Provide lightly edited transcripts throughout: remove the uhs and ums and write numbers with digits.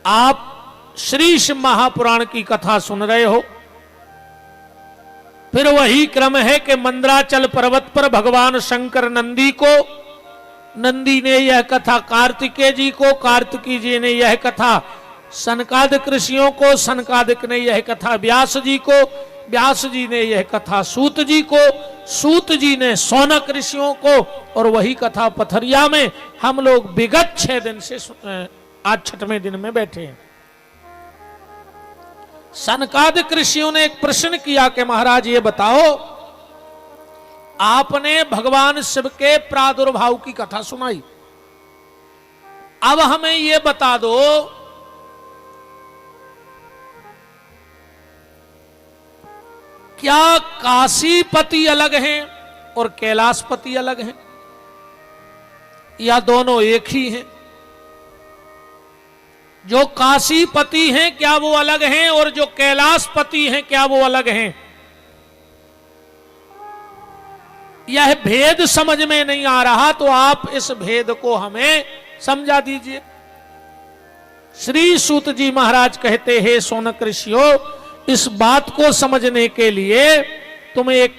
आप श्री शिव महापुराण की कथा सुन रहे हो। फिर वही क्रम है कि मंदराचल पर्वत पर भगवान शंकर नंदी ने यह कथा कार्तिकेय जी को, कार्तिकी जी ने यह कथा सनकादिक ऋषियों को, सनकादिक ने यह कथा व्यास जी को, व्यास जी ने यह कथा सूत जी को, सूत जी ने सौनक ऋषियों को, और वही कथा पथरिया में हम लोग विगत 6 दिन से आज 6वें दिन में बैठे हैं। सनकादिक ऋषियों ने एक प्रश्न किया कि महाराज ये बताओ, आपने भगवान शिव के प्रादुर्भाव की कथा सुनाई, अब हमें ये बता दो क्या काशीपति अलग हैं और कैलाशपति अलग हैं, या दोनों एक ही हैं? जो काशीपति हैं क्या वो अलग हैं, और जो कैलाशपति हैं क्या वो अलग हैं? यह भेद समझ में नहीं आ रहा, तो आप इस भेद को हमें समझा दीजिए। श्री सूत जी महाराज कहते हैं, सौनक ऋषियों, इस बात को समझने के लिए तुम्हें एक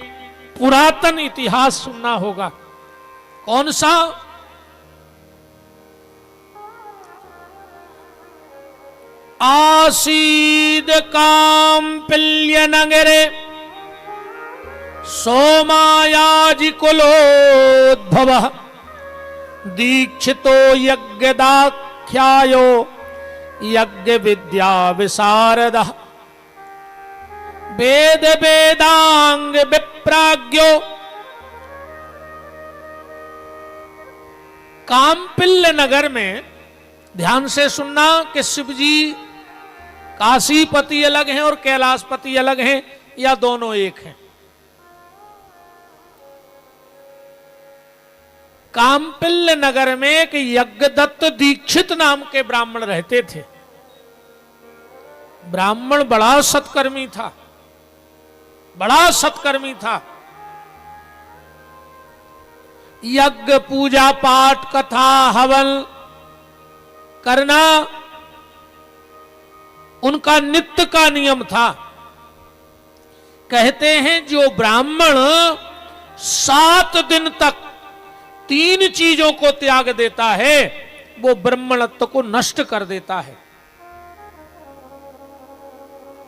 पुरातन इतिहास सुनना होगा। कौन सा? आसीद काम्पिल्य नगरे सोमायाजि कुलोद्भवः दीक्षितो यज्ञदाख्यायो यज्ञ विद्या विशारदः वेद वेदांग विप्राज्ञो। काम्पिल्य नगर में, ध्यान से सुनना, कि शिव जी काशीपति अलग हैं और कैलाशपति अलग हैं, या दोनों एक हैं? काम्पिल्य नगर में एक यज्ञदत्त दीक्षित नाम के ब्राह्मण रहते थे। ब्राह्मण बड़ा सत्कर्मी था, बड़ा सत्कर्मी था। यज्ञ पूजा पाठ कथा हवन करना उनका नित्य का नियम था। कहते हैं जो ब्राह्मण 7 दिन तक 3 चीजों को त्याग देता है वो ब्राह्मणत्व को नष्ट कर देता है।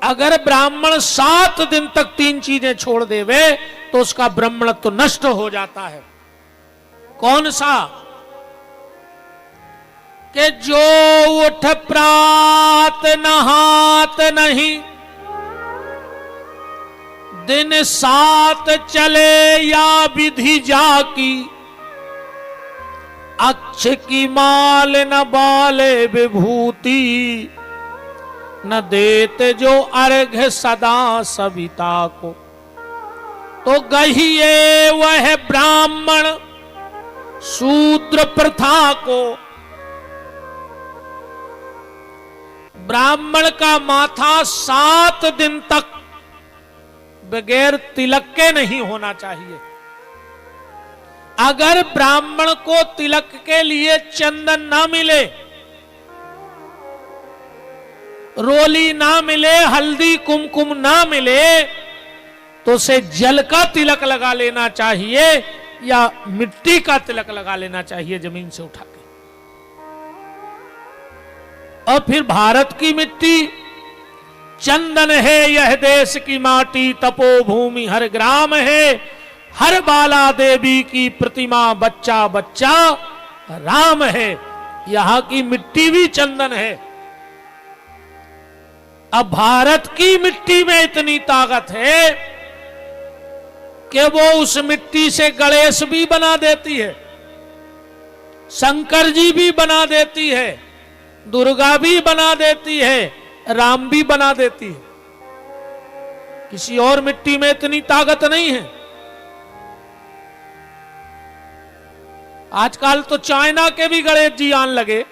अगर ब्राह्मण 7 दिन तक 3 चीजें छोड़ देवे तो उसका ब्राह्मणत्व नष्ट हो जाता है। कौन सा? कि जो उठ प्रात नहात नहीं, दिन 7 चले या विधि जाकी, अक्ष की माल न बाले विभूति, न देते जो अर्घ्य सदा सविता को। तो गहिए वह ब्राह्मण शूद्र प्रथा को। ब्राह्मण का माथा 7 दिन तक बगैर तिलक के नहीं होना चाहिए। अगर ब्राह्मण को तिलक के लिए चंदन ना मिले, रोली ना मिले, हल्दी कुमकुम ना मिले, तो उसे जल का तिलक लगा लेना चाहिए या मिट्टी का तिलक लगा लेना चाहिए जमीन से उठा के। और फिर भारत की मिट्टी चंदन है यह देश की माटी, तपोभूमि हर ग्राम है, हर बाला देवी की प्रतिमा, बच्चा बच्चा राम है। यहां की मिट्टी भी चंदन है। अब भारत की मिट्टी में इतनी ताकत है कि वो उस मिट्टी से गणेश भी बना देती है, शंकर जी भी बना देती है, दुर्गा भी बना देती है, राम भी बना देती है। किसी और मिट्टी में इतनी ताकत नहीं है। आजकल तो चाइना के भी गणेश जी आने लगे।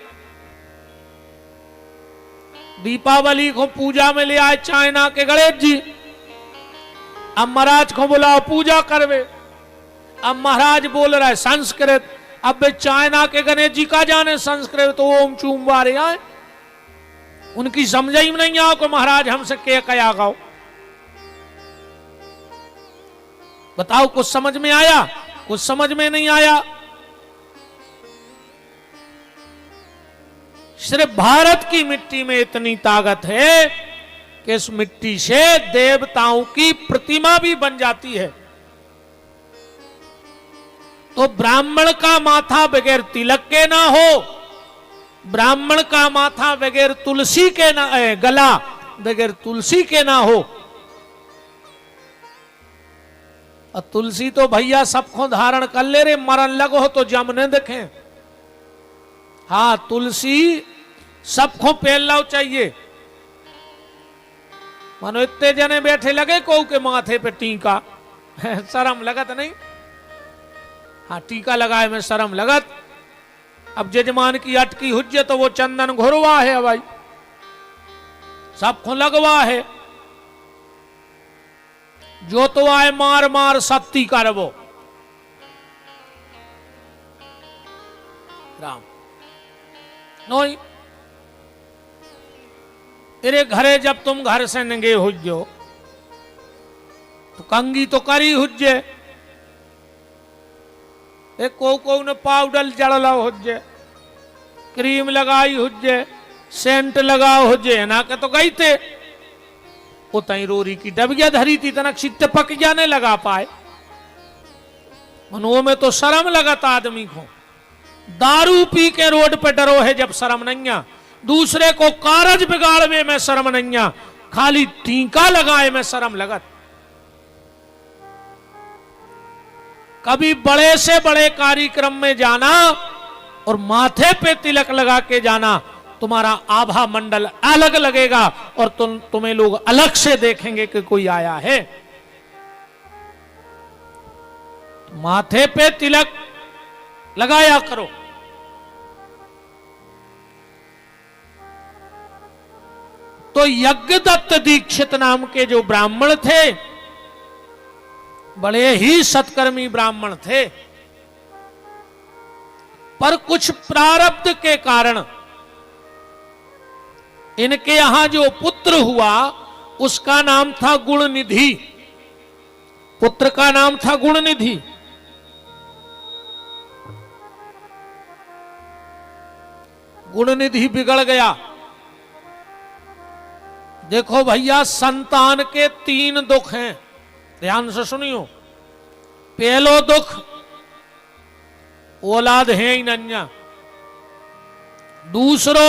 दीपावली को पूजा में ले आए चाइना के गणेश जी। अब महाराज को बुलाओ पूजा करवे। अब महाराज बोल रहा है संस्कृत। अब चाइना के गणेश जी का जाने संस्कृत, तो ओम चूम वारे आए। उनकी समझ ही नहीं आओ कि महाराज हमसे के कया गाओ। बताओ कुछ समझ में आया? कुछ समझ में नहीं आया। सिर्फ भारत की मिट्टी में इतनी ताकत है कि इस मिट्टी से देवताओं की प्रतिमा भी बन जाती है। तो ब्राह्मण का माथा बगैर तिलक के ना हो, ब्राह्मण का माथा बगैर तुलसी के ना, गला बगैर तुलसी के ना हो। और तुलसी तो भैया सबको धारण कर ले रे, मरण लगो तो जमने देखें। हाँ, तुलसी सबको पहन लो चाहिए। मानो इतने जने बैठे लगे को के माथे पे टीका शर्म लगत नहीं। हाँ, टीका लगाए में शर्म लगत। अब जजमान की अटकी हुज्जे तो वो चंदन घुरवा है भाई, सबको लगवा है। जो तो आए मार मार सत्ती करवो। राम नोई तेरे घरे जब तुम घर से नंगे हुज्जो तो कंगी तो करी हुज्जे। एक को ने पाउडर जड़ला हुज्जे, क्रीम लगाई हुज्जे, सेंट लगाओ हुज्जे ना के तो गई थे। उतई रोरी की डबिया धरी थी तनक सिट पक जाने लगा पाए। मनुओं में तो शर्म लगत आदमी को। दारू पी के रोड पे डरो है जब शर्म नहीं, दूसरे को कारज बिगाड़वे में शर्म नहीं, खाली टीका लगाए में शर्म लगत। कभी बड़े से बड़े कार्यक्रम में जाना और माथे पे तिलक लगा के जाना, तुम्हारा आभा मंडल अलग लगेगा और तुम्हें लोग अलग से देखेंगे कि कोई आया है। माथे पे तिलक लगाया करो। तो यज्ञदत्त दीक्षित नाम के जो ब्राह्मण थे, बड़े ही सत्कर्मी ब्राह्मण थे, पर कुछ प्रारब्ध के कारण इनके यहां जो पुत्र हुआ उसका नाम था गुणनिधि। पुत्र का नाम था गुणनिधि। गुणनिधि बिगड़ गया। देखो भैया, संतान के 3 दुख हैं, ध्यान से सुनियो। पहलो दुख औलाद है ही नन्या। दूसरो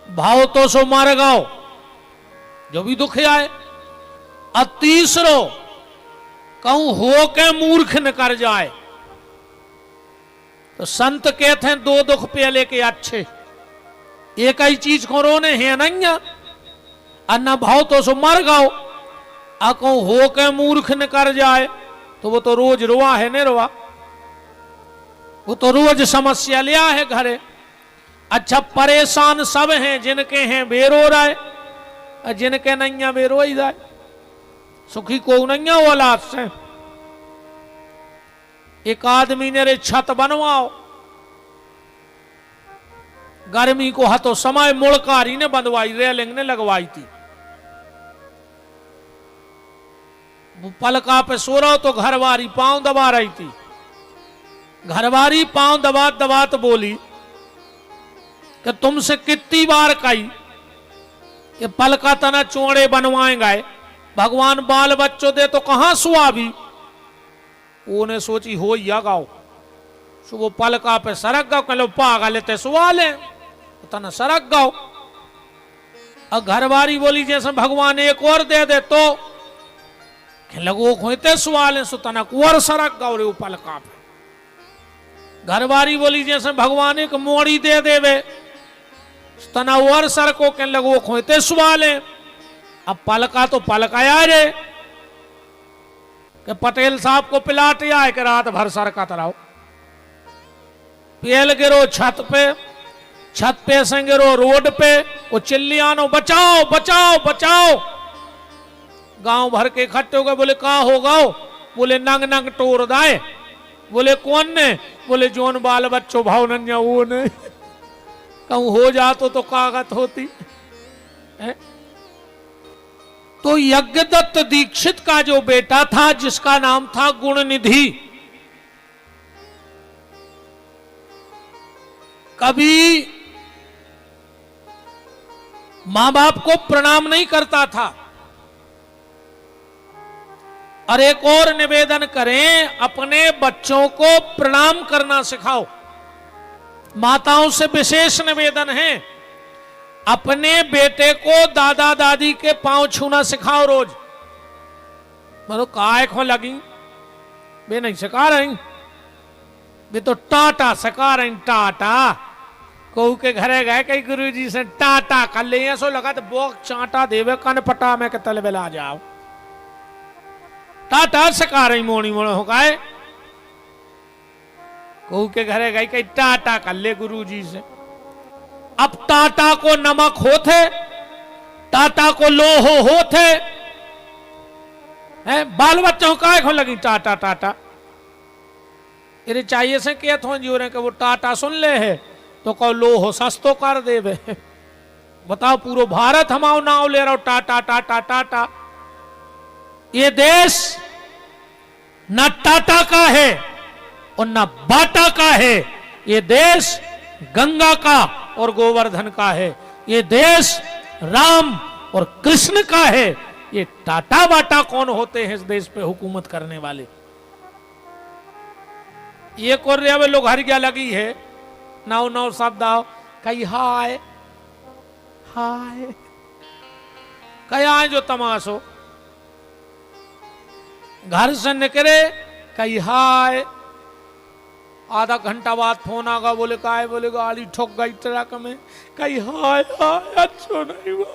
भाव तो सो मार गाओ, जो भी दुख आए। और तीसरो कहूं हो के मूर्ख न कर जाए। तो संत कहते हैं 2 दुख पहले के अच्छे, एक ही चीज को रोने हैं नन्या। अन्ना भाव तो सो मर गाओ, अको हो के मूर्ख न कर जाए तो वो तो रोज रोआ है ने रोआ, वो तो रोज समस्या लिया है घरे। अच्छा, परेशान सब हैं, जिनके हैं बेरो रहा और जिनके नहीं बेरो ही जाए। सुखी को नहीं औलाद से। एक आदमी ने रे छत बनवाओ, गर्मी को हाथों समय मुड़कारी ने बंधवाई, रेलिंग ने लगवाई थी। पलका पे सो रहा तो घरवारी पांव दबा रही थी। घरवारी पांव दबा दबा तो बोली कि तुमसे कितनी बार कही कि पलका तना चौड़े बनवाएंगे, भगवान बाल बच्चों दे तो कहां सुआ भी। वो ने सोची हो या गाओ, सो वो पलका पे सरक गाओ, कह लो पागा लेते सुआ ले, तना सरक गाओ। और घरवारी बोली जैसे भगवान एक और दे तो लगो खोते सुआले, सो तना कुंवर सरक गाओ रे पलका पे। घरवारी बोली जैसे भगवान एक मोड़ी दे देवे, तना और सर को कह लगो खोते सुआले। अब पलका तो पलकाया रे कि पटेल साहब को पिलाट आए कि रात भर सरकत रहो। पेल गिरो छत पे, छत पे से गिरो रोड पे, वो चिल्लियानो बचाओ बचाओ बचाओ। गांव भर के इकट्ठे हो गए। बोले कहा हो गाओ? बोले नंग नंग टोर दाए। बोले कौन ने? बोले जोन बाल बच्चों भाव नन्या वो ने। कहूं हो जा तो कागत होती। है? तो यज्ञदत्त दीक्षित का जो बेटा था जिसका नाम था गुणनिधि, कभी मां बाप को प्रणाम नहीं करता था। और एक और निवेदन करें, अपने बच्चों को प्रणाम करना सिखाओ। माताओं से विशेष निवेदन है, अपने बेटे को दादा दादी के पांव छूना सिखाओ रोज। मतलब काय खो लगी वे नहीं सिखा रही, वे तो टाटा सिखा रही। टाटा कहू के घरे गए कई गुरु जी से टाटा कर ले, सो लगा तो बोक चाटा देवे कन पटा में के तले बेला जाओ। टाटा सिखा रही मोनी मोड़ हो गए, कहू के घरे गई कई टाटा कर ले गुरु जी से। अब टाटा को नमक होते, टाटा को लोहो होते हैं, बाल बच्चों का खो लगी टाटा टाटा। इरे चाहिए से क्या थो जी के वो टाटा सुन ले है तो कहो लोहो सस्तो कर देवे। बताओ पूरा भारत हमाओ नाव ले रहा हो टाटा टाटा टाटा। ये देश न टाटा का है और न बाटा का है, ये देश गंगा का और गोवर्धन का है। ये देश राम और कृष्ण का है। ये टाटा बाटा कौन होते हैं इस देश पे हुकूमत करने वाले? ये कोरिया में लोग हर क्या लगी है, नाव नाव शब्द आओ कई हाय हाय कई आए जो तमाशो, घर से निकले कई हाय, आधा घंटा बाद फोन आगा, बोले का है, बोले गाड़ी ठोक गई ट्रक में, कई हाय हाय अच्छो नहीं वो।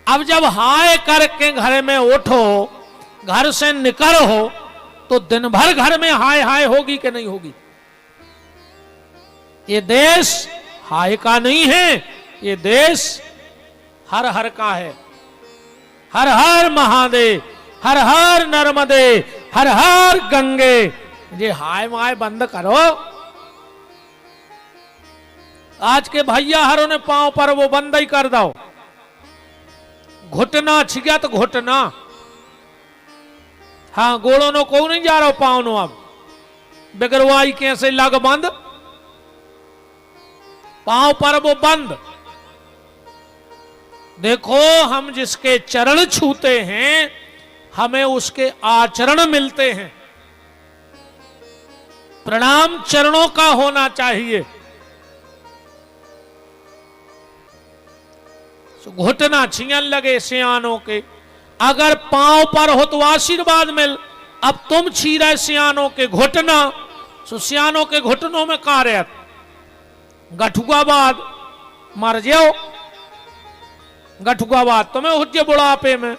अब जब हाय करके घर में उठो, घर से निकल हो, तो दिन भर घर में हाय हाय होगी कि नहीं होगी? ये देश हाय का नहीं है, ये देश हर हर का है। हर हर महादेव, हर हर नर्मदे, हर हर गंगे। ये हाय माय बंद करो। आज के भैया हरों ने पांव पर वो बंद ही कर दो। घुटना छिया तो घुटना, हाँ गोड़ों नो को नहीं जा रहा पांव नो। अब बिगरवाई कैसे लग बंद, पांव पर वो बंद। देखो हम जिसके चरण छूते हैं हमें उसके आचरण मिलते हैं। प्रणाम चरणों का होना चाहिए। घुटना छियन लगे सियानों के, अगर पांव पर हो तो आशीर्वाद मिल। अब तुम छी रहे सियानों के घुटना, सो सियानों के घुटनों में कार्य गठुआ बाद मर जाओ। गठुआ बाद तुम्हें हुज्जे बुढ़ापे में।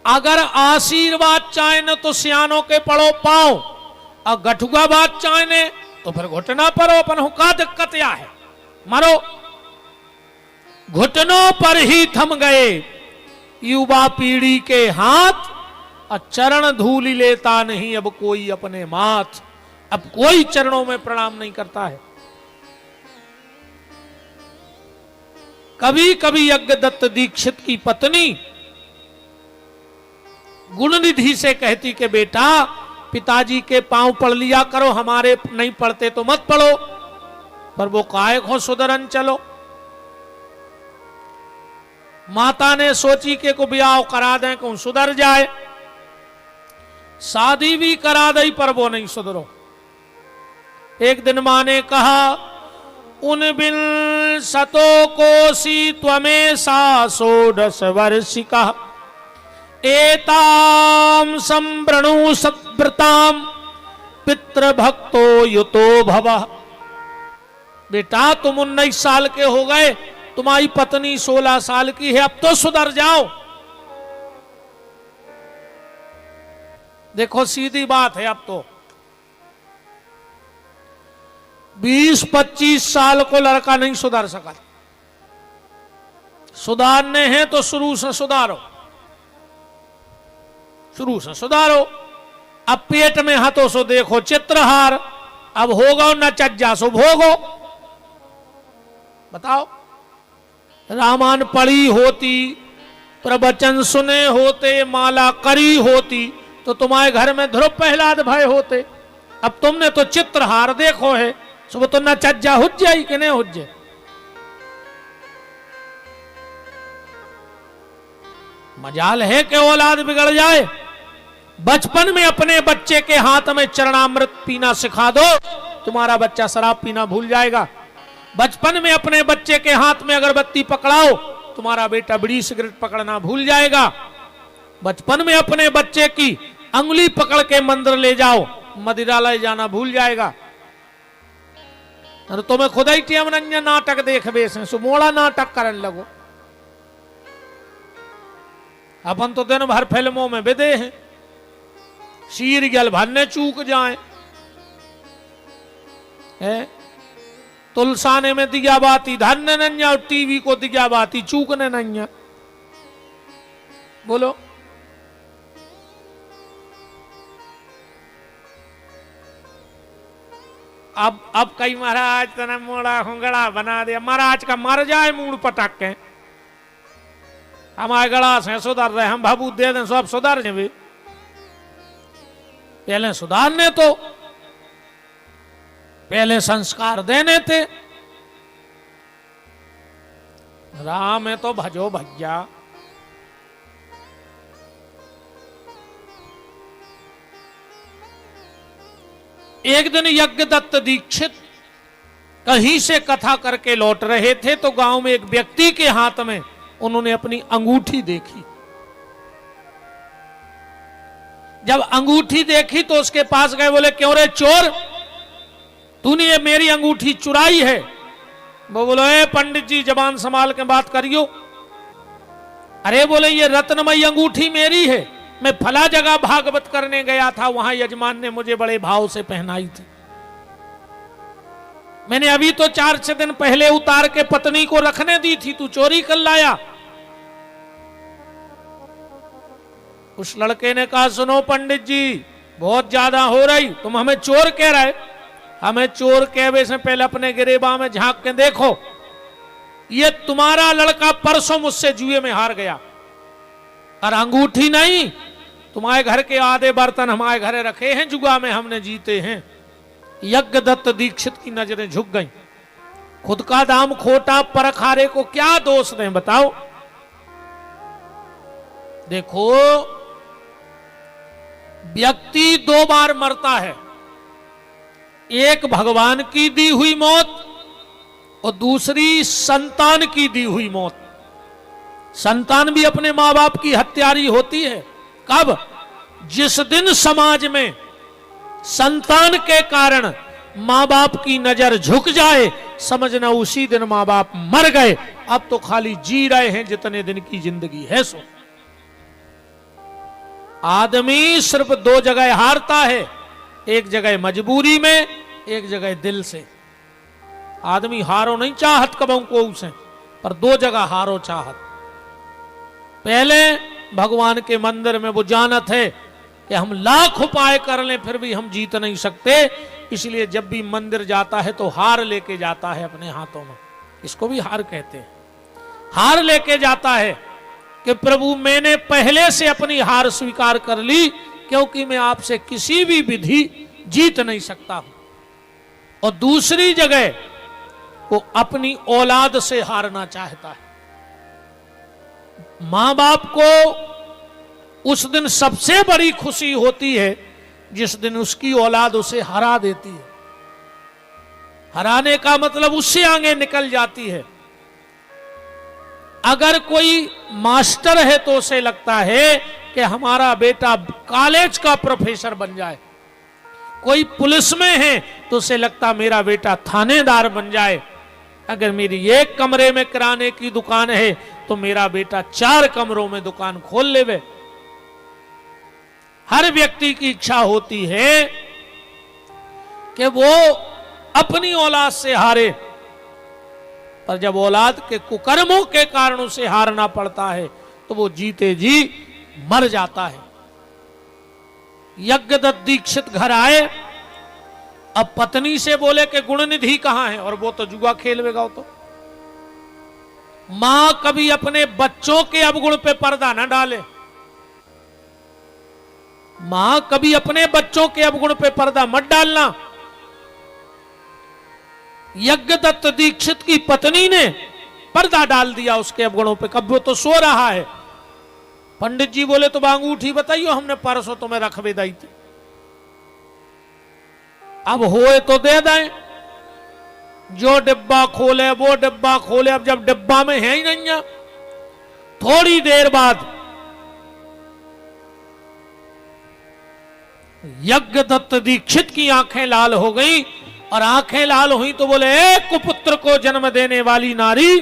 अगर आशीर्वाद चाहे तो सियानों के पड़ो पाओ, और गठुआ बात चाहे तो फिर घुटना परो। अपन हो का दिक्कत या है, मरो। घुटनों पर ही थम गए युवा पीढ़ी के हाथ, और चरण धूल लेता नहीं अब कोई अपने माथ। अब कोई चरणों में प्रणाम नहीं करता है। कभी कभी यज्ञदत्त दीक्षित की पत्नी गुणनिधि से कहती कि बेटा पिताजी के पांव पढ़ लिया करो, हमारे नहीं पढ़ते तो मत पढ़ो। पर वो काहे को सुधरन चलो। माता ने सोची कि को ब्याह करा दें को सुधर जाए, शादी भी करा दी पर वो नहीं सुधरो। एक दिन मां ने कहा उन बिन सतो कोसी त्वमे सासो 10 वर्षिका एताम संवृणु सव्रताम पितृभक्तो युतो भव। बेटा तुम 19 साल के हो गए, तुम्हारी पत्नी 16 साल की है, अब तो सुधर जाओ। देखो सीधी बात है, अब तो 20-25 साल को लड़का नहीं सुधर सका। सुधारने हैं तो शुरू से सुधारो, शुरू से सुधारो। अब पेट में हाथों सो देखो चित्रहार, अब होगा न चज्जा सो भोगो। बताओ, रामायण पढ़ी होती, प्रवचन सुने होते, माला करी होती, तो तुम्हारे घर में ध्रुव प्रहलाद भय होते। अब तुमने तो चित्रहार देखो है, सुबह तो न चज्जा हुज जाई कि नहीं हुज जाए। मजाल है कि औलाद बिगड़ जाए। बचपन में अपने बच्चे के हाथ में चरणामृत पीना सिखा दो, तुम्हारा बच्चा शराब पीना भूल जाएगा। बचपन में अपने बच्चे के हाथ में अगरबत्ती पकड़ाओ, तुम्हारा बेटा बीड़ी सिगरेट पकड़ना भूल जाएगा। बचपन में अपने बच्चे की अंगुली पकड़ के मंदिर ले जाओ, मदिरालय जाना भूल जाएगा। तो तुम्हें खुद ही टेम रंजन नाटक देख बेसे, सुमोड़ा नाटक करने लगो। अपन तो दिन भर फिल्मों में बिदे हैं, सीरियल भरने चूक जाए, तुलसाने में दिया बाती धरने नन्या और टीवी को दिया बाती चूकने नन्या। बोलो, अब कई महाराज तना मोड़ा होंगड़ा बना दिया। महाराज का मर जाए मूड पटक के, हमारे गड़ा से सुधर रहे, हम भाबू दे दें सब सुधर जाए। पहले सुधारने तो पहले संस्कार देने थे। राम है तो भजो भैया। एक दिन यज्ञदत्त दीक्षित कहीं से कथा करके लौट रहे थे, तो गांव में एक व्यक्ति के हाथ में उन्होंने अपनी अंगूठी देखी। जब अंगूठी देखी तो उसके पास गए, बोले क्यों रे चोर, तूने ये मेरी अंगूठी चुराई है। वो बोलो, ए पंडित जी जबान संभाल के बात करियो। अरे बोले, ये रत्नमयी अंगूठी मेरी है, मैं फला जगह भागवत करने गया था, वहां यजमान ने मुझे बड़े भाव से पहनाई थी। मैंने अभी तो 4-6 दिन पहले उतार के पत्नी को रखने दी थी, तू चोरी कर लाया। उस लड़के ने कहा, सुनो पंडित जी, बहुत ज्यादा हो रही, तुम हमें चोर कह रहे। हमें चोर कहने से पहले अपने गिरेबा में झांक के देखो, ये तुम्हारा लड़का परसों मुझसे जुए में हार गया, और अंगूठी नहीं, तुम्हारे घर के आधे बर्तन हमारे घरे रखे हैं, जुआ में हमने जीते हैं। यज्ञदत्त दीक्षित की नजरें झुक गईं। खुद का दाम खोटा, परखारे को क्या दोष दें, बताओ। देखो, व्यक्ति 2 बार मरता है, एक भगवान की दी हुई मौत और दूसरी संतान की दी हुई मौत। संतान भी अपने मां बाप की हत्यारी होती है। कब? जिस दिन समाज में संतान के कारण मां बाप की नजर झुक जाए, समझना उसी दिन मां बाप मर गए। अब तो खाली जी रहे हैं जितने दिन की जिंदगी है सो। आदमी सिर्फ 2 जगह हारता है, एक जगह मजबूरी में, एक जगह दिल से। आदमी हारो नहीं चाहत कबों को उसे, पर 2 जगह हारो चाहत। पहले भगवान के मंदिर में वो जानत है कि हम लाख उपाय कर लें फिर भी हम जीत नहीं सकते, इसलिए जब भी मंदिर जाता है तो हार लेके जाता है अपने हाथों में। इसको भी हार कहते हैं। हार लेके जाता है कि प्रभु मैंने पहले से अपनी हार स्वीकार कर ली, क्योंकि मैं आपसे किसी भी विधि जीत नहीं सकता हूं। और दूसरी जगह वो अपनी औलाद से हारना चाहता है। मां बाप को उस दिन सबसे बड़ी खुशी होती है जिस दिन उसकी औलाद उसे हरा देती है। हराने का मतलब उससे आगे निकल जाती है। अगर कोई मास्टर है तो उसे लगता है कि हमारा बेटा कॉलेज का प्रोफेसर बन जाए। कोई पुलिस में है तो उसे लगता मेरा बेटा थानेदार बन जाए। अगर मेरी एक कमरे में किराने की दुकान है तो मेरा बेटा 4 कमरों में दुकान खोल लेवे। हर व्यक्ति की इच्छा होती है कि वो अपनी औलाद से हारे, पर जब औलाद के कुकर्मों के कारण उसे हारना पड़ता है तो वो जीते जी मर जाता है। यज्ञदत्त दीक्षित घर आए, अब पत्नी से बोले कि गुणनिधि कहां है, और वो तो जुआ खेलवेगा। तो मां कभी अपने बच्चों के अवगुण पे पर्दा न डाले। मां कभी अपने बच्चों के अवगुण पे पर्दा मत डालना। यज्ञदत्त दीक्षित की पत्नी ने पर्दा डाल दिया उसके अवगुणों पे। कब वो तो सो रहा है, पंडित जी बोले तो अंगूठी बताइयो, हमने परसों तुम्हें रख बेदाई थी, अब होए तो दे दें। जो डिब्बा खोले वो डिब्बा खोले, अब जब डिब्बा में है ही नहीं है। थोड़ी देर बाद यज्ञदत्त दीक्षित की आंखें लाल हो गई, और आंखें लाल हुई तो बोले, एक कुपुत्र को जन्म देने वाली नारी,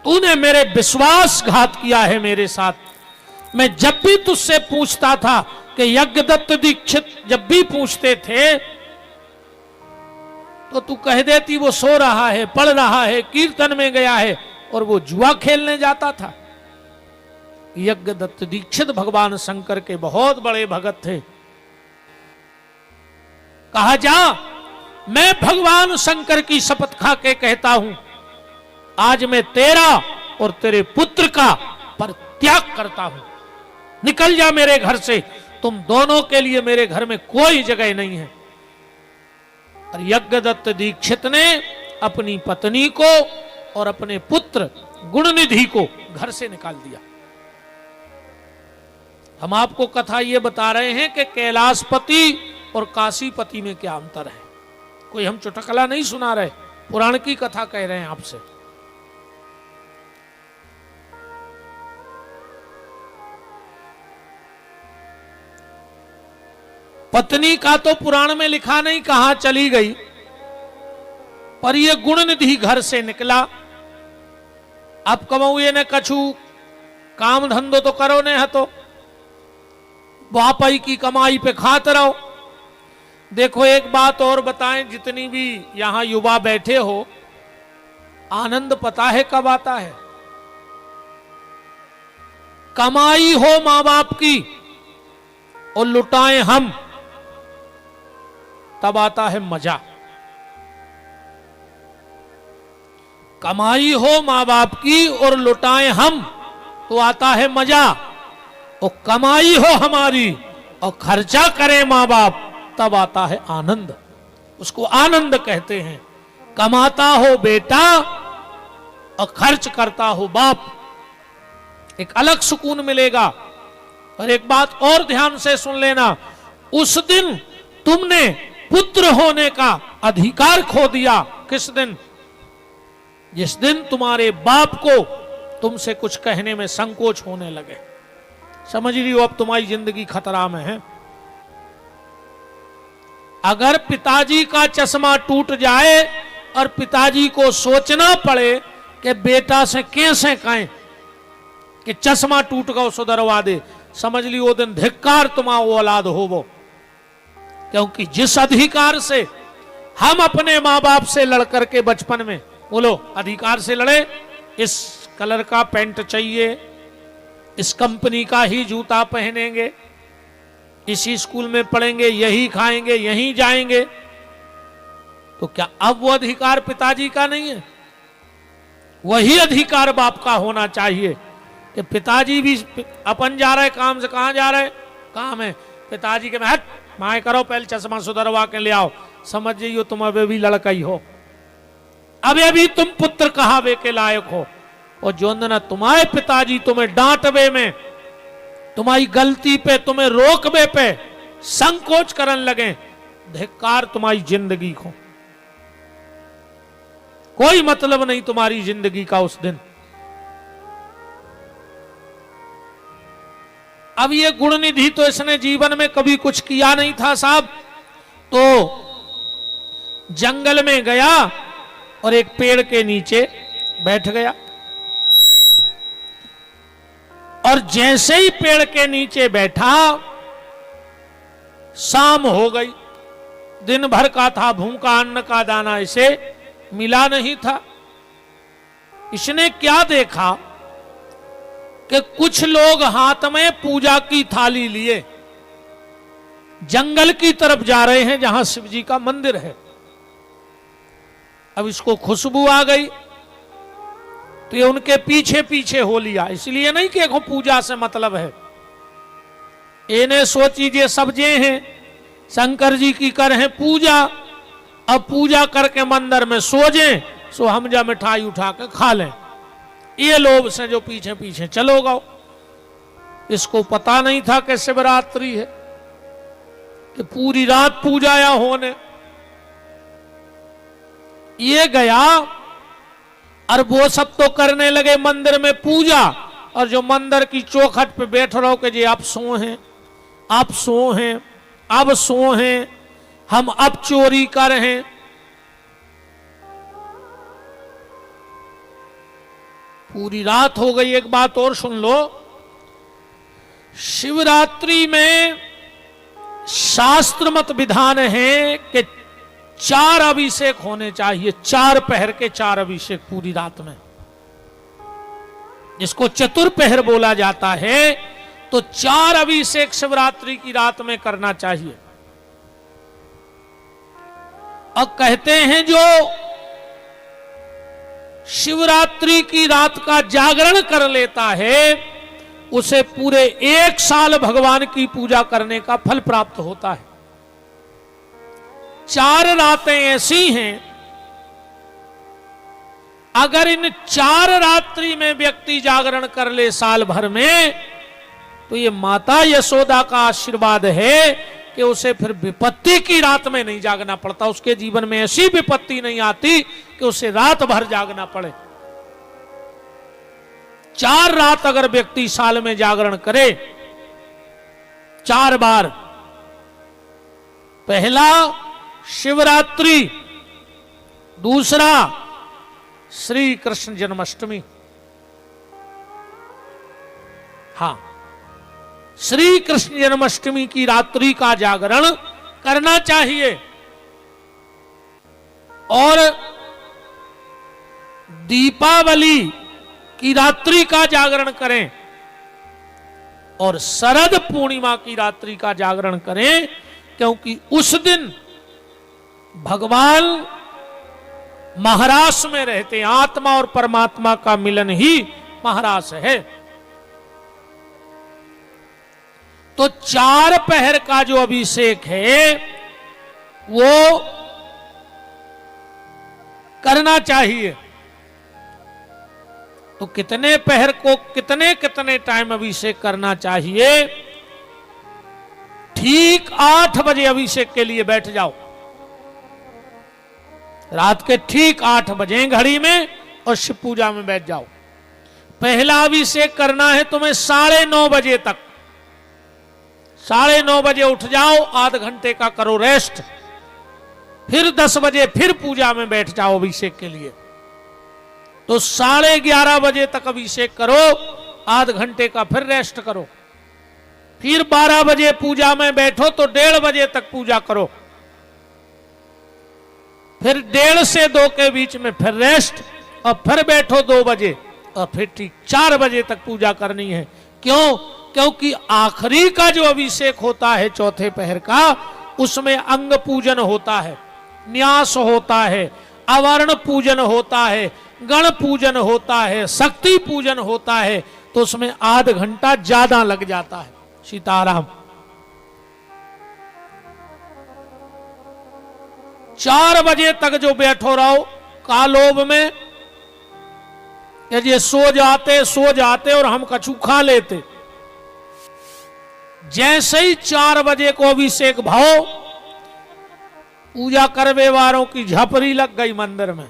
तूने मेरे विश्वासघात किया है मेरे साथ। मैं जब भी तुझसे पूछता था कि यज्ञदत्त दीक्षित जब भी पूछते थे तो तू कह देती वो सो रहा है, पढ़ रहा है, कीर्तन में गया है, और वो जुआ खेलने जाता था। यज्ञदत्त दीक्षित भगवान शंकर के बहुत बड़े भगत थे। कहा जा, मैं भगवान शंकर की शपथ खा के कहता हूं, आज मैं तेरा और तेरे पुत्र का परित्याग करता हूं। निकल जा मेरे घर से, तुम दोनों के लिए मेरे घर में कोई जगह नहीं है। और यज्ञदत्त दीक्षित ने अपनी पत्नी को और अपने पुत्र गुणनिधि को घर से निकाल दिया। हम आपको कथा ये बता रहे हैं कि कैलाशपति और काशीपति में क्या अंतर है। कोई हम चुटकला नहीं सुना रहे, पुराण की कथा कह रहे हैं आपसे। पत्नी का तो पुराण में लिखा नहीं कहां चली गई, पर यह गुणनिधि घर से निकला। अब कमाऊए ने कछु काम धंधो तो करो ने है, तो वापई की कमाई पे खाते रहो। देखो एक बात और बताएं, जितनी भी यहां युवा बैठे हो, आनंद पता है कब आता है? कमाई हो मां बाप की और लुटाएं हम, तब आता है मजा। कमाई हो मां बाप की और लुटाएं हम, तो आता है मजा। और कमाई हो हमारी और खर्चा करें मां बाप, तब आता है आनंद। उसको आनंद कहते हैं। कमाता हो बेटा और खर्च करता हो बाप, एक अलग सुकून मिलेगा। और एक बात और ध्यान से सुन लेना, उस दिन तुमने पुत्र होने का अधिकार खो दिया। किस दिन? जिस दिन तुम्हारे बाप को तुमसे कुछ कहने में संकोच होने लगे। समझ रही हो, अब तुम्हारी जिंदगी खतरा में है। अगर पिताजी का चश्मा टूट जाए और पिताजी को सोचना पड़े कि बेटा से कैसे कहें कि चश्मा टूट गया सुधरवा दे, समझ ली वो दिन धिक्कार तुम्हारा औलाद हो वो। क्योंकि जिस अधिकार से हम अपने मां बाप से लड़ करके बचपन में, बोलो अधिकार से लड़े, इस कलर का पैंट चाहिए, इस कंपनी का ही जूता पहनेंगे, इसी स्कूल में पढ़ेंगे, यही खाएंगे, यहीं जाएंगे, तो क्या अब वो अधिकार पिताजी का नहीं है? वही अधिकार बाप का होना चाहिए कि पिताजी भी अपन जा रहे काम से, कहां जा रहे? काम है। पिताजी के हट माए करो, पहले चश्मा सुधरवा के ले आओ। समझ जाइयो तुम अभी भी लड़का ही हो, अभी तुम पुत्र कहावे के लायक हो। और जो न तुम्हारे पिताजी तुम्हें डांटवे में, तुम्हारी गलती पे, तुम्हें रोकवे पे संकोच करने लगे, धिक्कार तुम्हारी जिंदगी को। कोई मतलब नहीं तुम्हारी जिंदगी का उस दिन। अब ये गुणनिधि तो इसने जीवन में कभी कुछ किया नहीं था साहब, तो जंगल में गया और एक पेड़ के नीचे बैठ गया। और जैसे ही पेड़ के नीचे बैठा, शाम हो गई। दिन भर का था भूखा, अन्न का दाना इसे मिला नहीं था। इसने क्या देखा कि कुछ लोग हाथ में पूजा की थाली लिए जंगल की तरफ जा रहे हैं जहां शिव जी का मंदिर है। अब इसको खुशबू आ गई, तो ये उनके पीछे पीछे हो लिया। इसलिए नहीं कि देखो पूजा से मतलब है, इन्हें सोची जे सब जे हैं शंकर जी की कर हैं पूजा, अब पूजा करके मंदिर में सो जाएं, सो हम जा मिठाई उठा के खा लें। ये लोग से जो पीछे पीछे चलो गो। इसको पता नहीं था कि शिवरात्रि है, कि पूरी रात पूजाया होने। ये गया और वो सब तो करने लगे मंदिर में पूजा, और जो मंदिर की चौखट पे बैठ रहो कि जी आप सो हैं, आप सो हैं, अब सो हैं, हम अब चोरी कर हैं। पूरी रात हो गई। एक बात और सुन लो, शिवरात्रि में शास्त्र मत विधान है कि 4 अभिषेक होने चाहिए, 4 पहर के 4 अभिषेक पूरी रात में, जिसको चतुर्पहर बोला जाता है। तो 4 अभिषेक शिवरात्रि की रात में करना चाहिए। और कहते हैं जो शिवरात्रि की रात का जागरण कर लेता है उसे पूरे 1 साल भगवान की पूजा करने का फल प्राप्त होता है। 4 रातें ऐसी हैं, अगर इन 4 रात्रि में व्यक्ति जागरण कर ले साल भर में, तो ये माता यशोदा का आशीर्वाद है कि उसे फिर विपत्ति की रात में नहीं जागना पड़ता। उसके जीवन में ऐसी विपत्ति नहीं आती कि उसे रात भर जागना पड़े। 4 रात अगर व्यक्ति साल में जागरण करे, 4 बार, पहला शिवरात्रि, दूसरा श्री कृष्ण जन्माष्टमी। हां, श्री कृष्ण जन्माष्टमी की रात्रि का जागरण करना चाहिए, और दीपावली की रात्रि का जागरण करें, और शरद पूर्णिमा की रात्रि का जागरण करें, क्योंकि उस दिन भगवान महारास में रहते। आत्मा और परमात्मा का मिलन ही महारास है। तो 4 पहर का जो अभिषेक है वो करना चाहिए। तो कितने पहर को कितने कितने टाइम अभिषेक करना चाहिए? ठीक 8 बजे अभिषेक के लिए बैठ जाओ, रात के ठीक 8 बजे घड़ी में, और शिव पूजा में बैठ जाओ। पहला अभिषेक करना है तुम्हें 9:30 बजे तक। 9:30 बजे उठ जाओ, आध घंटे का करो रेस्ट, फिर 10 बजे फिर पूजा में बैठ जाओ अभिषेक के लिए। तो 11:30 बजे तक अभिषेक करो, आध घंटे का फिर रेस्ट करो, फिर 12 बजे पूजा में बैठो तो 1:30 बजे तक पूजा करो, फिर 1:30 से 2 के बीच में फिर रेस्ट, और फिर बैठो 2 बजे, और फिर ठीक 4 बजे तक पूजा करनी है। क्यों? क्योंकि आखिरी का जो अभिषेक होता है चौथे पहर का, उसमें अंग पूजन होता है, न्यास होता है, आवरण पूजन होता है, गण पूजन होता है, शक्ति पूजन होता है। तो उसमें आध घंटा ज्यादा लग जाता है। सीताराम। 4 बजे तक जो बैठो रहो कालोब में, ये सो जाते और हम कछु खा लेते। जैसे ही 4 बजे को अभिषेक भाव, पूजा करवे वालों की झपरी लग गई मंदिर में,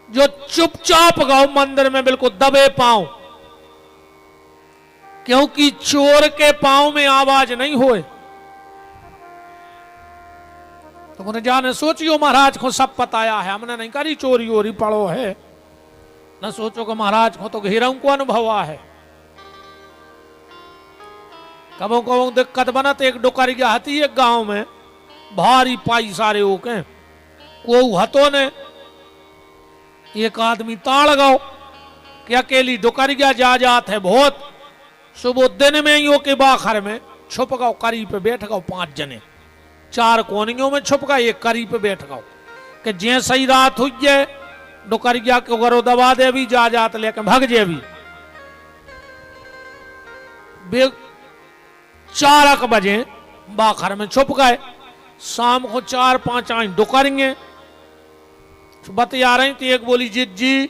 जो चुपचाप गौ मंदिर में बिल्कुल दबे पांव, क्योंकि चोर के पांव में आवाज नहीं होए। तो मैंने जाने सोचियो महाराज को सब पताया है, हमने नहीं करी चोरी वोरी पड़ो है, न सोचो कि महाराज को तो घेरों को अनुभव है। कबो कबो दिक्कत बनत, एक डुकरिया हती एक गांव में, भारी पाई सारे ओके, वो हतो ने एक आदमी ताड़ गाओ कि अकेली डुकरिया जा जात है बहुत, सुबह दिन में ही के बाखर में छुप गाओ, करी पे बैठ गाओ 5 जने, 4 कोनियों में छुप गए, एक करी पे बैठ गाओ कि जैसे ही रात हुई है डुकरिया के गरो दबा दे भी जा जात लेके भग जे भी। 4 बजे बाखर में छुप गए। शाम को 4-5 आई डुकरेंगे बतिया रही थी। एक बोली जी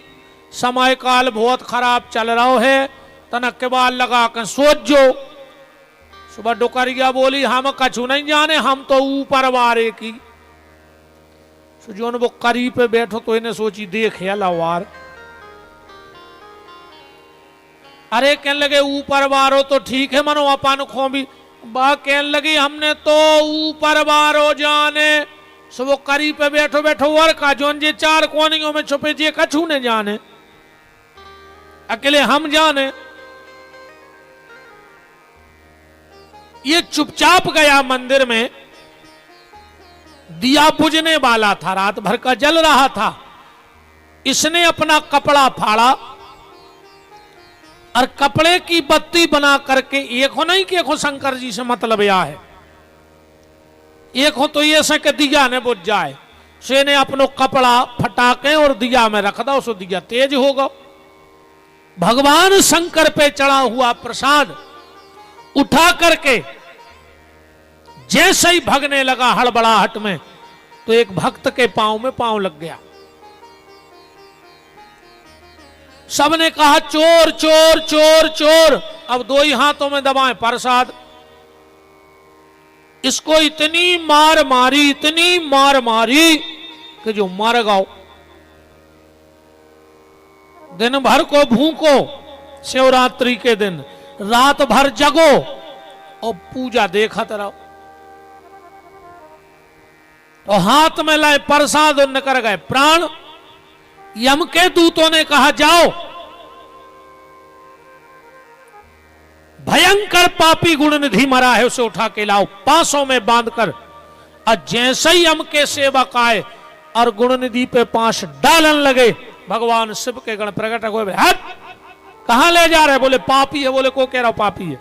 समय काल बहुत खराब चल रहा है, तनक के बाद लगा कर सोच जो। सुबह डुकरिया बोली हम कछु नहीं जाने, हम तो ऊपर वारे की। जो वो करीब पे बैठो तो इन्हें सोची देख लवार। अरे कहने लगे ऊपर वारो तो ठीक है, मनो अपन खो भी। बा कहने लगी हमने तो ऊपर वारो जाने। सो वो करीब पे बैठो बैठो और का जोन जे 4 कोनियों में छुपे जे कछु ने जाने, अकेले हम जाने। ये चुपचाप गया मंदिर में। दिया बुझने वाला था, रात भर का जल रहा था। इसने अपना कपड़ा फाड़ा और कपड़े की बत्ती बना करके, एक हो नहीं कि एक हो शंकर जी से मतलब यह है, एक हो तो ये से कि दिया ने बुझ जाए। से ने अपनो कपड़ा फटाके और दिया में रख दो, सो दिया तेज होगा। भगवान शंकर पे चढ़ा हुआ प्रसाद उठा करके जैसे ही भगने लगा हड़बड़ाहट में, तो एक भक्त के पांव में पांव लग गया। सबने कहा चोर चोर चोर चोर। अब 2 ही हाथों में दबाए प्रसाद। इसको इतनी मार मारी, इतनी मार मारी कि जो मर गया। दिन भर को भूखो, शिवरात्रि के दिन रात भर जगो और पूजा देखत रहो। और हाथ में लाए प्रसाद और निकल गए प्राण। यम के दूतों ने कहा जाओ, भयंकर पापी गुणनिधि मरा है, उसे उठा के लाओ, पांसों में बांधकर। और जैसे ही यम के सेवक आए और गुणनिधि पे पांस डालन लगे, भगवान शिव के गण प्रकट हुए। हट, कहां ले जा रहे? बोले पापी है। बोले को कह रहा पापी है?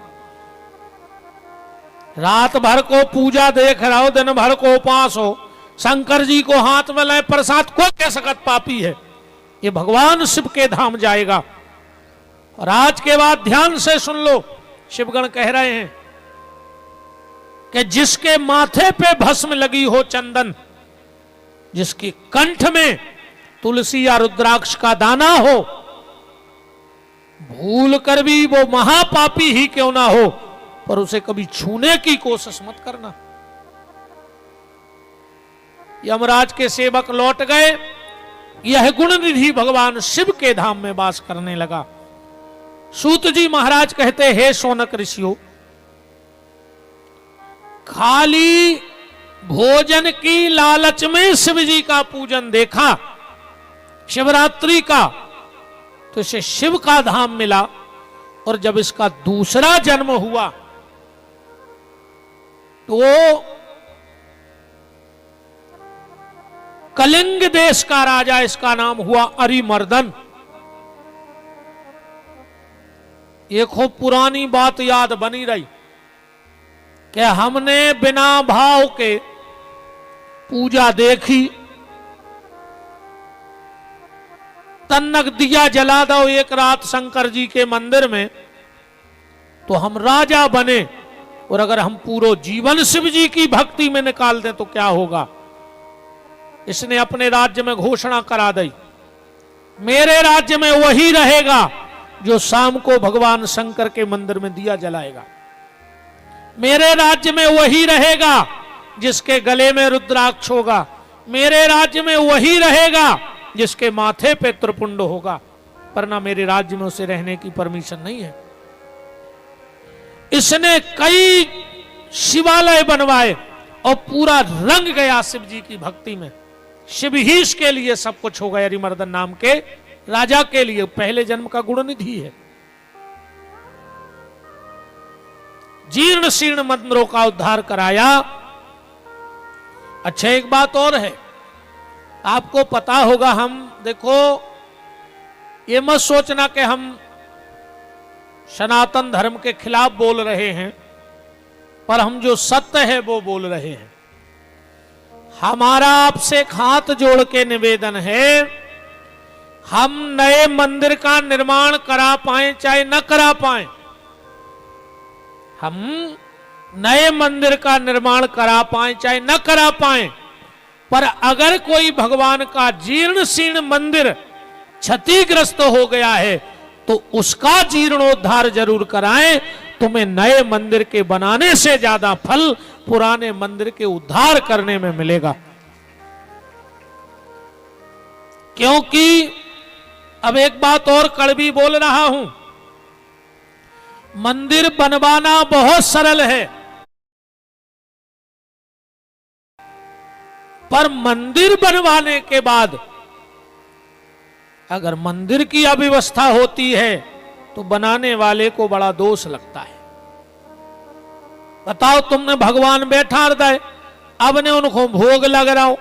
रात भर को पूजा देख रहा हो, दिन भर को उपास हो, शंकर जी को हाथ में लाए प्रसाद, को कह सकत पापी है? ये भगवान शिव के धाम जाएगा। और आज के बाद ध्यान से सुन लो, शिवगण कह रहे हैं कि जिसके माथे पे भस्म लगी हो चंदन, जिसकी कंठ में तुलसी या रुद्राक्ष का दाना हो, भूल कर भी वो महापापी ही क्यों ना हो, पर उसे कभी छूने की कोशिश मत करना। यमराज के सेवक लौट गए। यह गुणनिधि भगवान शिव के धाम में वास करने लगा। सूत जी महाराज कहते, हे शौनक ऋषियों, खाली भोजन की लालच में शिव जी का पूजन देखा, शिवरात्रि का, तो इसे शिव का धाम मिला। और जब इसका दूसरा जन्म हुआ तो कलिंग देश का राजा, इसका नाम हुआ अरिमर्दन। एक हो पुरानी बात याद बनी रही कि हमने बिना भाव के पूजा देखी, तन्नक दिया जला दो एक रात शंकर जी के मंदिर में, तो हम राजा बने। और अगर हम पूरा जीवन शिव जी की भक्ति में निकाल दें तो क्या होगा? इसने अपने राज्य में घोषणा करा दी, मेरे राज्य में वही रहेगा जो शाम को भगवान शंकर के मंदिर में दिया जलाएगा। मेरे राज्य में वही रहेगा जिसके गले में रुद्राक्ष होगा। मेरे राज्य में वही रहेगा जिसके माथे पे त्रिपुंड होगा। पर ना मेरे राज्य में उसे रहने की परमिशन नहीं है। इसने कई शिवालय बनवाए और पूरा रंग गया शिव जी की भक्ति में। शिव ही इसके लिए सब कुछ हो गया। अरिमर्दन नाम के राजा के लिए पहले जन्म का गुणनिधि है। जीर्ण शीर्ण मंदिरों का उद्धार कराया। अच्छा, एक बात और है, आपको पता होगा, हम देखो, ये मत सोचना कि हम सनातन धर्म के खिलाफ बोल रहे हैं, पर हम जो सत्य है वो बोल रहे हैं। हमारा आपसे हाथ जोड़ के निवेदन है हम नए मंदिर का निर्माण करा पाए चाहे न करा पाए, हम नए मंदिर का निर्माण करा पाए चाहे न करा पाए, पर अगर कोई भगवान का जीर्ण शीर्ण मंदिर क्षतिग्रस्त हो गया है तो उसका जीर्णोद्धार जरूर कराएं। तुम्हें नए मंदिर के बनाने से ज्यादा फल पुराने मंदिर के उद्धार करने में मिलेगा। क्योंकि अब एक बात और कड़वी बोल रहा हूं, मंदिर बनवाना बहुत सरल है, पर मंदिर बनवाने के बाद अगर मंदिर की अव्यवस्था होती है तो बनाने वाले को बड़ा दोष लगता है। बताओ, तुमने भगवान बैठा हृदय, अब ने उनको भोग लग रहा हो,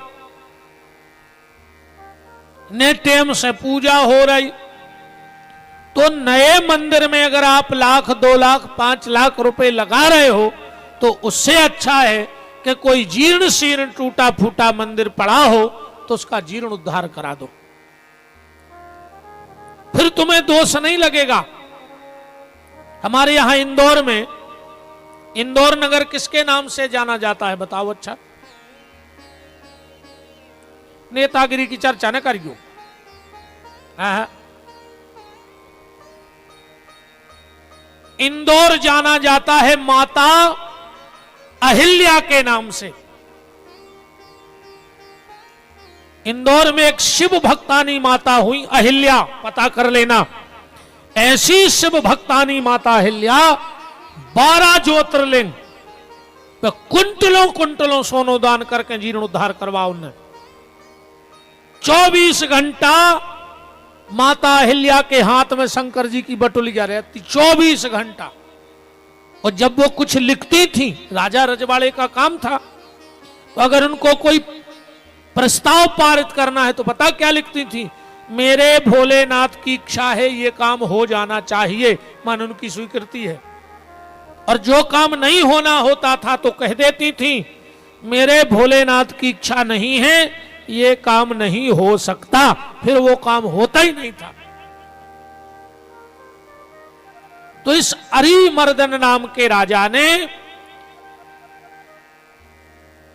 ने टेम से पूजा हो रही, तो नए मंदिर में अगर आप 1,00,000, 2,00,000, 5,00,000 रुपए लगा रहे हो तो उससे अच्छा है कि कोई जीर्ण शीर्ण टूटा फूटा मंदिर पड़ा हो तो उसका जीर्ण उद्धार करा दो, फिर तुम्हें दोष नहीं लगेगा। हमारे यहां इंदौर में, इंदौर नगर किसके नाम से जाना जाता है बताओ? अच्छा, नेतागिरी की चर्चा न करियो। इंदौर जाना जाता है माता अहिल्या के नाम से। इंदौर में एक शिव भक्तानी माता हुई अहिल्या, पता कर लेना। ऐसी शिव भक्तानी माता अहिल्या 12 ज्योतिर्लिंग पे कुंटलों कुंटलों सोनो दान करके जीर्णोद्धार करवा उन्हें। 24 घंटा माता अहिल्या के हाथ में शंकर जी की बटुलिया रहती, 24 घंटा। और जब वो कुछ लिखती थी, राजा रजवाड़े का काम था, तो अगर उनको कोई प्रस्ताव पारित करना है तो पता क्या लिखती थी? मेरे भोलेनाथ की इच्छा है, ये काम हो जाना चाहिए, मान उनकी स्वीकृति है। और जो काम नहीं होना होता था तो कह देती थी, मेरे भोलेनाथ की इच्छा नहीं है, ये काम नहीं हो सकता, फिर वो काम होता ही नहीं था। तो इस अरिमर्दन नाम के राजा ने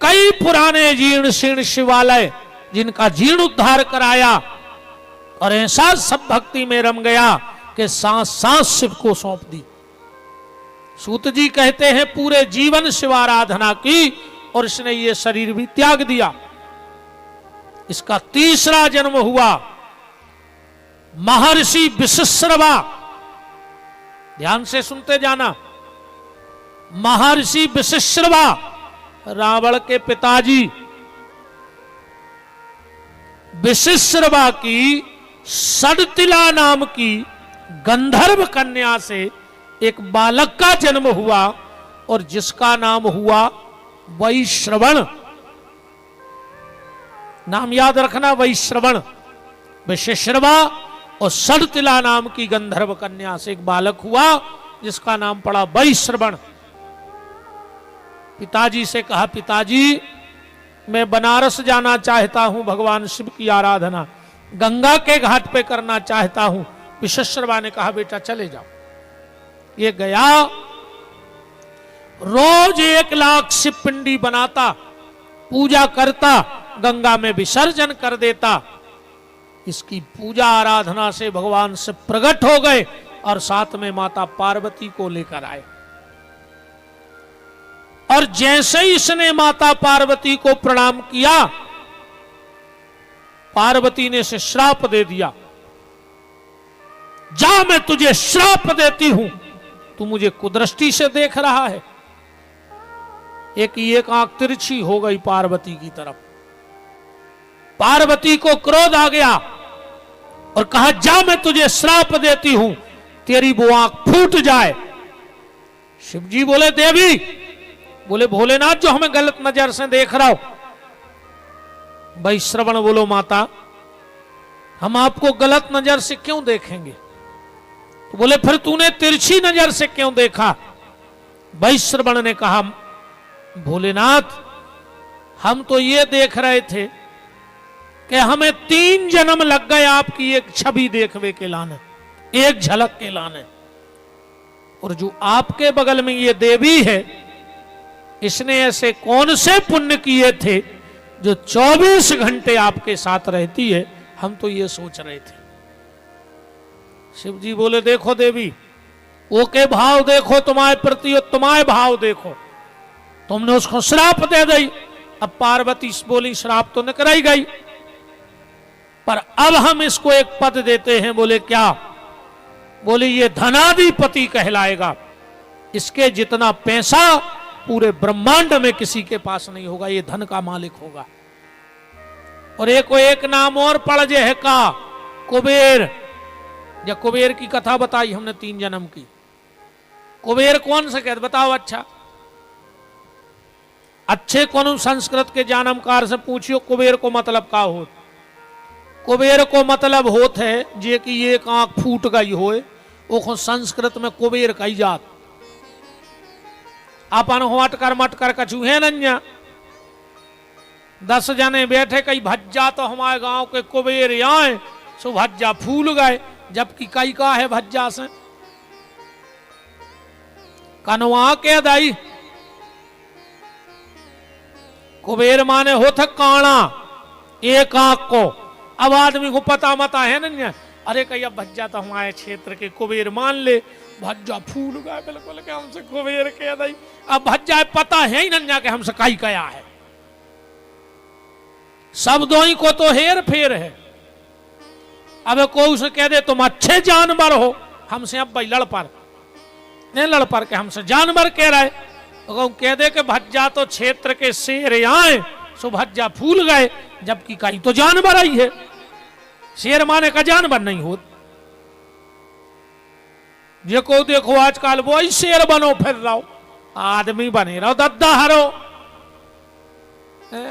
कई पुराने जीर्ण शीर्ण शिवालय जिनका जीर्णोद्धार कराया, और ऐसा सब भक्ति में रम गया कि सांस सांस शिव को सौंप दी। सूत जी कहते हैं पूरे जीवन शिवाराधना की और इसने ये शरीर भी त्याग दिया। इसका तीसरा जन्म हुआ महर्षि विशिश्रवा। ध्यान से सुनते जाना, महर्षि विशिश्रवा रावण के पिताजी। विशिश्रवा की सड़तिला नाम की गंधर्व कन्या से एक बालक का जन्म हुआ और जिसका नाम हुआ वैश्रवण। नाम याद रखना, वैश्रवण। विशिश्रवा और सड़तिला नाम की गंधर्व कन्या से एक बालक हुआ जिसका नाम पड़ा वैश्रवण। पिताजी से कहा, पिताजी मैं बनारस जाना चाहता हूं, भगवान शिव की आराधना गंगा के घाट पे करना चाहता हूं। विशिश्रवा ने कहा, बेटा चले जाओ। ये गया, रोज 1,00,000 शिव पिंडी बनाता, पूजा करता, गंगा में विसर्जन कर देता। इसकी पूजा आराधना से भगवान शिव प्रकट हो गए और साथ में माता पार्वती को लेकर आए। और जैसे ही इसने माता पार्वती को प्रणाम किया, पार्वती ने इसे श्राप दे दिया, जा मैं तुझे श्राप देती हूं, तू मुझे कुदृष्टि से देख रहा है। एक आंख तिरछी हो गई पार्वती की तरफ। पार्वती को क्रोध आ गया और कहा, जा मैं तुझे श्राप देती हूं, तेरी वो आंख फूट जाए। शिवजी बोले, देवी, बोले भोलेनाथ जो हमें गलत नजर से देख रहा हो। वैश्रवण बोलो, माता हम आपको गलत नजर से क्यों देखेंगे? तो बोले, फिर तूने तिरछी नजर से क्यों देखा? वैश्रवण ने कहा, भोलेनाथ हम तो ये देख रहे थे कि हमें 3 जन्म लग गए आपकी एक छवि देखवे के लाने, एक झलक के लाने। और जो आपके बगल में ये देवी है, इसने ऐसे कौन से पुण्य किए थे जो 24 घंटे आपके साथ रहती है? हम तो ये सोच रहे थे। शिव जी बोले देखो देवी, वो के भाव देखो तुम्हारे प्रति, और तुम्हारे भाव देखो। तुमने उसको श्राप दे दी। अब पार्वती बोली श्राप तो निकल गई, पर अब हम इसको एक पद देते हैं। बोले क्या? बोले ये धनाधिपति कहलाएगा, इसके जितना पैसा पूरे ब्रह्मांड में किसी के पास नहीं होगा, ये धन का मालिक होगा। और एक नाम और पड़ जे है का कुबेर। जब कुबेर की कथा बताई हमने 3 जन्म की, कुबेर कौन से कहते बताओ? अच्छा अच्छे कौन संस्कृत के जानकार से पूछियो कुबेर को मतलब का हो। कुबेर को मतलब होत है जे कि एक आंख फूट गई होए, वो संस्कृत में कुबेर कही जात। अपन मटकर मटकर कछु है नन्या 10 जने बैठे, कई भज्जा तो हमारे गांव के कुबेर आए सो भज्जा फूल गए, जबकि कई का है भज्जा से कनवा के दाई। कुबेर माने होता काणा, एक आंख को। अब आदमी को पता मता है ना, अरे कहीं अब भज्जा तो हमारे क्षेत्र के कुबेर मान ले, भज्जा फूल गए बिल्कुल के हमसे कुबेर कह दई। अब भज्जा पता है ही नन्या के हमसे कई कया है। शब्दों ही को तो हेर फेर है। अब कोई उसे कह दे तुम अच्छे जानवर हो, हमसे अब भाई लड़ पर नहीं लड़ पर के हमसे जानवर कह रहे, तो कह दे कि भज्जा तो क्षेत्र के शेर आए सो भज्जा फूल गए, जबकि कहीं तो जानवर आई है। शेर माने का जानवर नहीं हो। ये को देखो आजकल वो ही शेर बनो फिर रहो, आदमी बने रहो दद्दा हरो।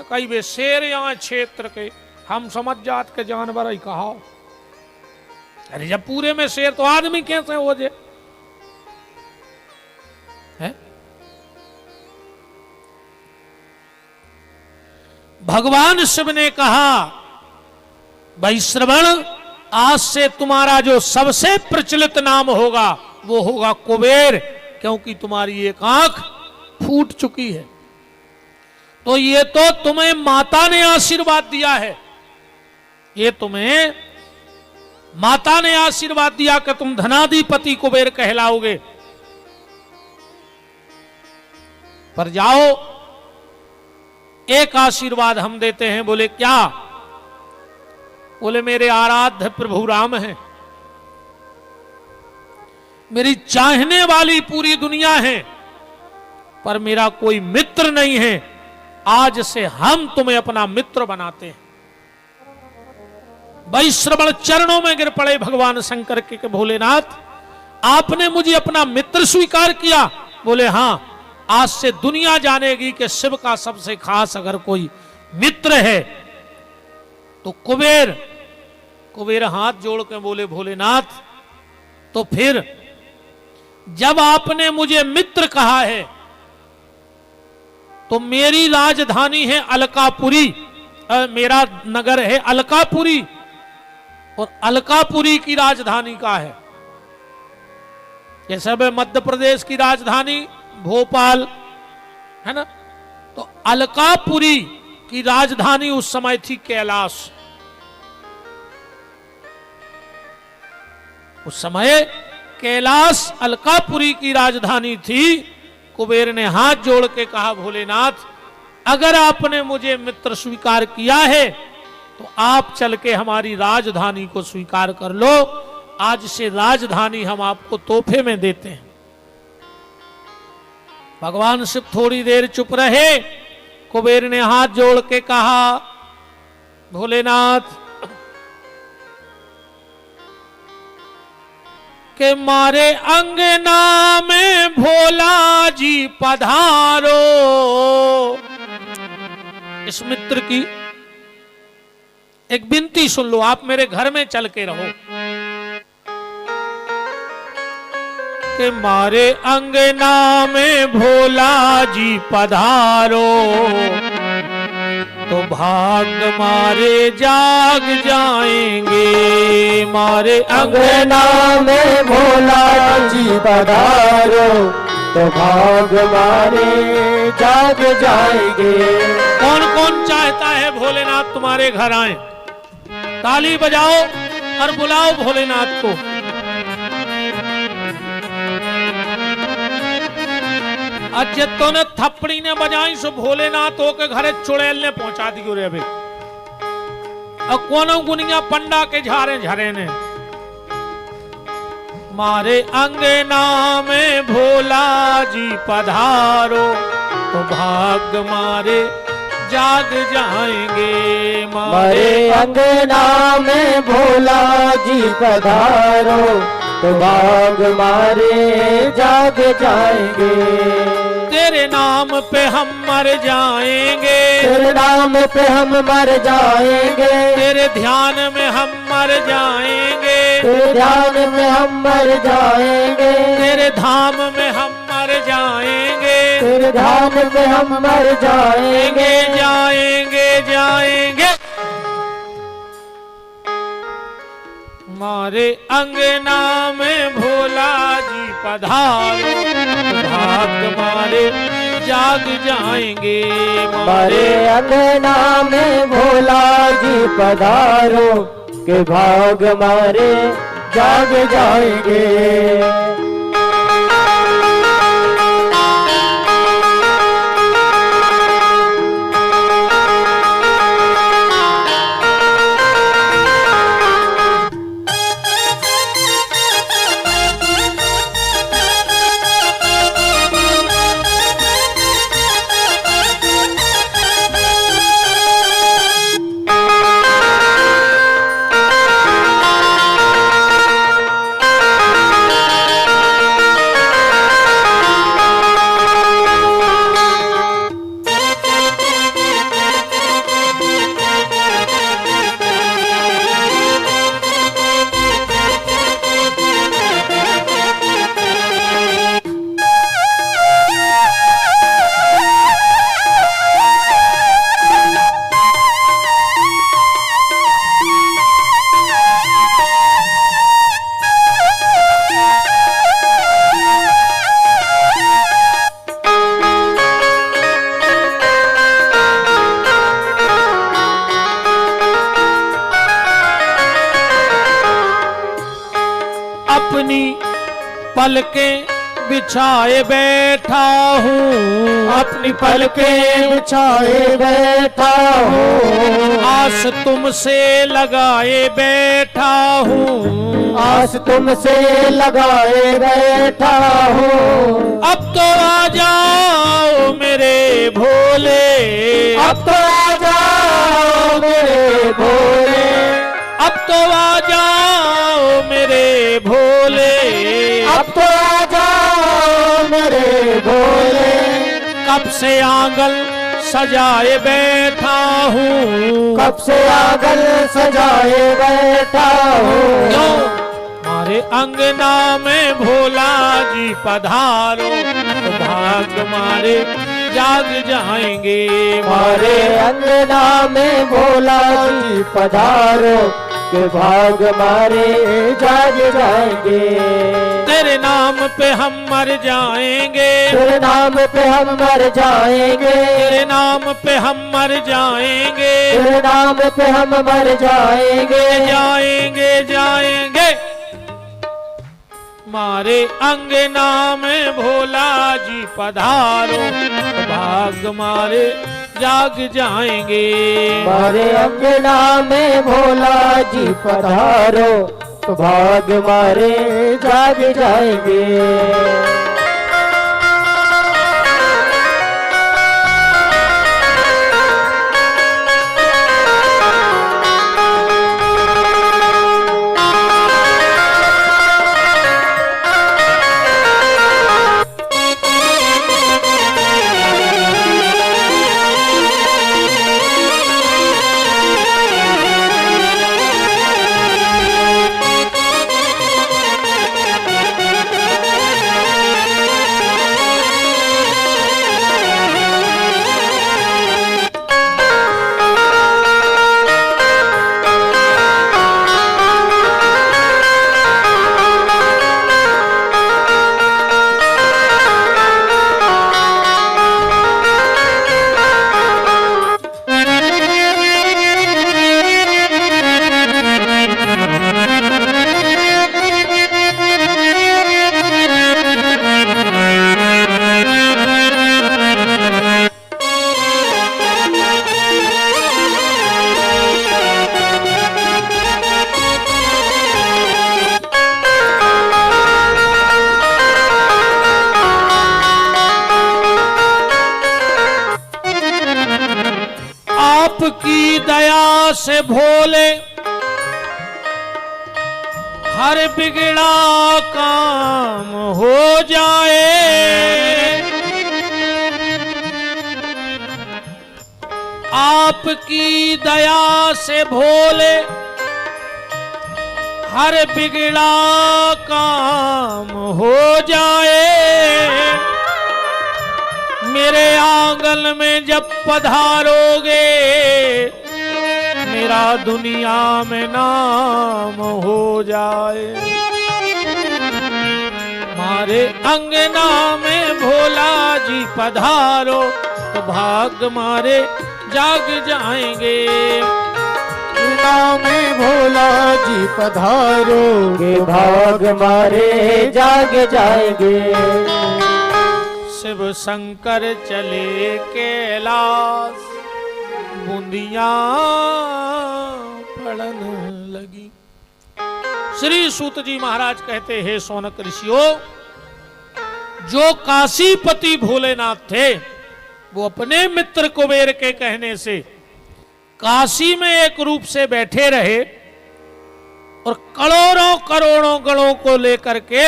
कई वे शेर यहाँ क्षेत्र के, हम समझ जात के जानवर ही कहा। अरे जब पूरे में शेर तो आदमी कैसे हो जे है? भगवान शिव ने कहा भाई श्रवण, आज से तुम्हारा जो सबसे प्रचलित नाम होगा वो होगा कुबेर, क्योंकि तुम्हारी एक आंख फूट चुकी है। तो ये तो तुम्हें माता ने आशीर्वाद दिया है, ये तुम्हें माता ने आशीर्वाद दिया कि तुम धनाधिपति कुबेर कहलाओगे। पर जाओ एक आशीर्वाद हम देते हैं। बोले क्या? बोले मेरे आराध्य प्रभु राम हैं, मेरी चाहने वाली पूरी दुनिया है, पर मेरा कोई मित्र नहीं है। आज से हम तुम्हें अपना मित्र बनाते हैं। वैश्रवण चरणों में गिर पड़े भगवान शंकर के भोलेनाथ, आपने मुझे अपना मित्र स्वीकार किया। बोले हां, आज से दुनिया जानेगी कि शिव का सबसे खास अगर कोई मित्र है तो कुबेर। कुबेर हाथ जोड़ के बोले भोलेनाथ, तो फिर जब आपने मुझे मित्र कहा है तो मेरी राजधानी है अलकापुरी, मेरा नगर है अलकापुरी, और अलकापुरी की राजधानी का है। ये सब मध्य प्रदेश की राजधानी भोपाल है ना, तो अलकापुरी की राजधानी उस समय थी कैलाश। उस समय कैलाश अलकापुरी की राजधानी थी। कुबेर ने हाथ जोड़ के कहा भोलेनाथ, अगर आपने मुझे मित्र स्वीकार किया है तो आप चल के हमारी राजधानी को स्वीकार कर लो। आज से राजधानी हम आपको तोहफे में देते हैं। भगवान शिव थोड़ी देर चुप रहे। कुबेर ने हाथ जोड़ के कहा भोलेनाथ के मारे अंगना में भोला जी पधारो। इस मित्र की एक विनती सुन लो, आप मेरे घर में चल के रहो। के मारे अंगना में भोला जी पधारो, तो भाग मारे जाग जाएंगे। मारे अंगना में भोला जी पधारो तो भाग मारे जाग जाएंगे। कौन कौन चाहता है भोलेनाथ तुम्हारे घर आए? ताली बजाओ और बुलाओ भोलेनाथ को। आज तो ने थप्पड़ी ने बजाई सो भोलेनाथ होके घरे चुड़ैल ने पहुंचा दी रे। अभी और कोनो गुनिया पंडा के झारे झरे ने। मारे अंगना में भोला जी पधारो तो भाग मारे जाग जाएंगे। मारे अंगना में भोला जी पधारो तो भाग मारे जाग जाएंगे। तेरे नाम पे हम मर जाएंगे। तेरे नाम पे हम मर जाएंगे। तेरे ध्यान में हम मर जाएंगे। तेरे ध्यान में हम मर जाएंगे। तेरे धाम में हम मर जाएंगे। तेरे ध्यान में हम मर जाएंगे। जाएंगे जाएंगे। मारे अंगना में भोला जी पधारो भाग मारे जाग जाएंगे। मारे अंगना में भोला जी पधारो के भाग मारे जाग जाएंगे। अपनी पलकें बिछाए बैठा हूँ। अपनी पलकें बिछाए बैठा हूँ। आस तुमसे लगाए बैठा हूँ। आस तुमसे लगाए बैठा हूँ। अब तो आ जाओ मेरे भोले। अब तो आ जाओ मेरे भोले। अब तो आ जाओ मेरे भोले। अब तो आ जाओ मेरे भोले। कब से आंगन सजाए बैठा हूँ। कब से आंगन सजाए बैठा हूँ। हमारे अंगना में भोला जी पधारो तो भाग मारे जाग जाएंगे। हमारे अंगना में भोला जी पधारो के भाग मारे जाग जाएंगे। तेरे नाम पे हम मर जाएंगे। तेरे नाम पे हम मर जाएंगे। तेरे नाम पे हम मर जाएंगे। तेरे नाम पे हम मर जाएंगे। जाएंगे जाएंगे। मारे अंगना में भोला जी पधारो भाग मारे जाग जाएंगे। हमारे अंगना में भोला जी पधारो तो भाग मारे जाग जाएंगे। से भोले हर बिगड़ा काम हो जाए। आपकी दया से भोले हर बिगड़ा काम हो जाए। मेरे आंगन में जब पधारोगे मेरा दुनिया में नाम हो जाए। हमारे अंगना में भोला जी पधारो तो भाग मारे जाग जाएंगे। अंगना में भोला जी पधारोगे भाग मारे जाग जाएंगे। शिव शंकर चले कैलाश बूंदियां पड़न लगी। श्री सूत जी महाराज कहते हैं सोनक ऋषियों, जो काशीपति भोलेनाथ थे वो अपने मित्र कुबेर के कहने से काशी में एक रूप से बैठे रहे और करोड़ों करोड़ों गणों को लेकर के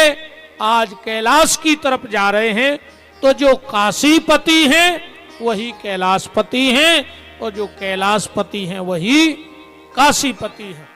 आज कैलाश की तरफ जा रहे हैं। तो जो काशीपति हैं वही कैलाशपति हैं और जो कैलाशपति हैं वही काशीपति हैं।